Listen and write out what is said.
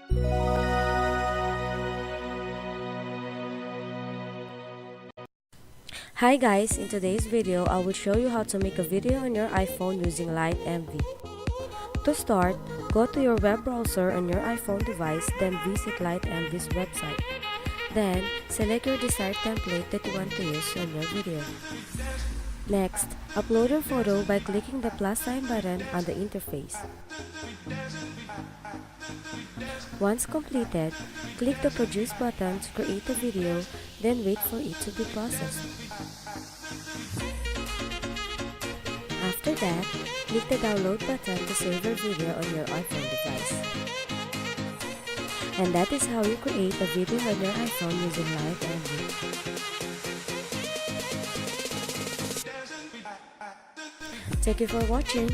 Hi guys, in today's video, I will show you how to make a video on your iPhone using Light MV. To start, go to your web browser on your iPhone device, then visit Light MV's website. Then, select your desired template that you want to use on your video. Next, upload your photo by clicking the plus sign button on the interface. Once completed, click the Produce button to create a video, then wait for it to be processed. After that, click the Download button to save your video on your iPhone device. And that is how you create a video on your iPhone using Light MV. Thank you for watching.